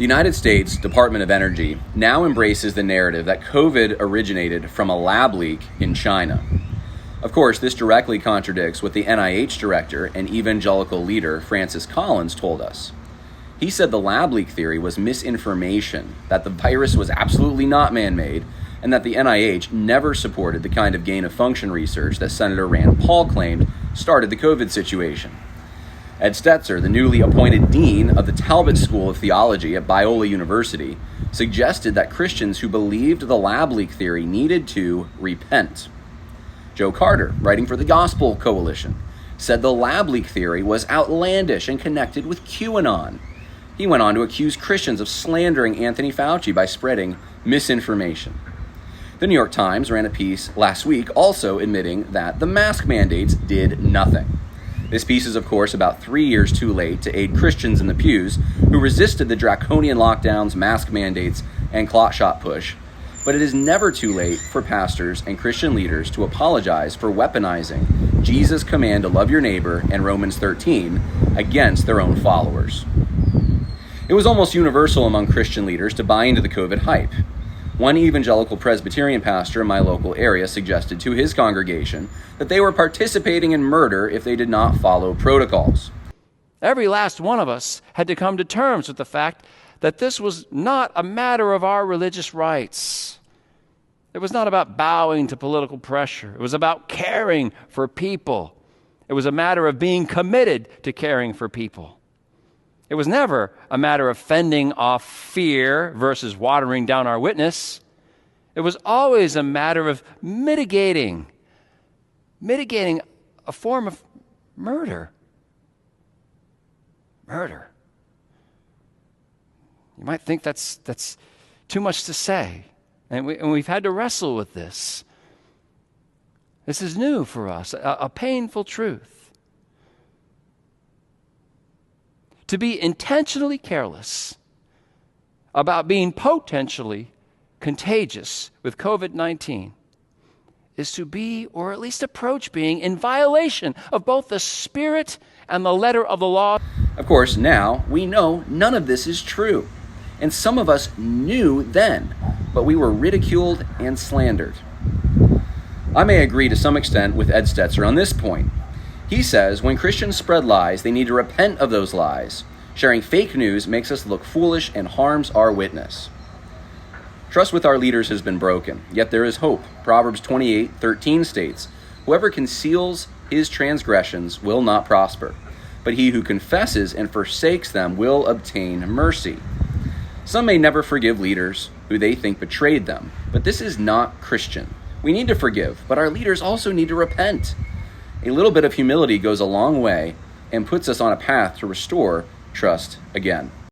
The United States Department of Energy now embraces the narrative that COVID originated from a lab leak in China. Of course, this directly contradicts what the NIH director and evangelical leader Francis Collins told us. He said the lab leak theory was misinformation, that the virus was absolutely not man-made, and that the NIH never supported the kind of gain-of-function research that Senator Rand Paul claimed started the COVID situation. Ed Stetzer, the newly appointed dean of the Talbot School of Theology at Biola University, suggested that Christians who believed the lab leak theory needed to repent. Joe Carter, writing for the Gospel Coalition, said the lab leak theory was outlandish and connected with QAnon. He went on to accuse Christians of slandering Anthony Fauci by spreading misinformation. The New York Times ran a piece last week also admitting that the mask mandates did nothing. This piece is, of course, about 3 years too late to aid Christians in the pews who resisted the draconian lockdowns, mask mandates, and clot shot push. But it is never too late for pastors and Christian leaders to apologize for weaponizing Jesus' command to love your neighbor and Romans 13 against their own followers. It was almost universal among Christian leaders to buy into the COVID hype. One evangelical Presbyterian pastor in my local area suggested to his congregation that they were participating in murder if they did not follow protocols. Every last one of us had to come to terms with the fact that this was not a matter of our religious rights. It was not about bowing to political pressure. It was about caring for people. It was a matter of being committed to caring for people. It was never a matter of fending off fear versus watering down our witness. It was always a matter of mitigating a form of murder. Murder. You might think that's too much to say, and we've had to wrestle with this. This is new for us, a painful truth. To be intentionally careless about being potentially contagious with COVID-19 is to be, or at least approach being, in violation of both the spirit and the letter of the law. Of course, now we know none of this is true. And some of us knew then, but we were ridiculed and slandered. I may agree to some extent with Ed Stetzer on this point. He says when Christians spread lies, they need to repent of those lies. Sharing fake news makes us look foolish and harms our witness. Trust with our leaders has been broken, yet there is hope. Proverbs 28:13 states, "Whoever conceals his transgressions will not prosper, but he who confesses and forsakes them will obtain mercy." Some may never forgive leaders who they think betrayed them, but this is not Christian. We need to forgive, but our leaders also need to repent. A little bit of humility goes a long way and puts us on a path to restore trust again.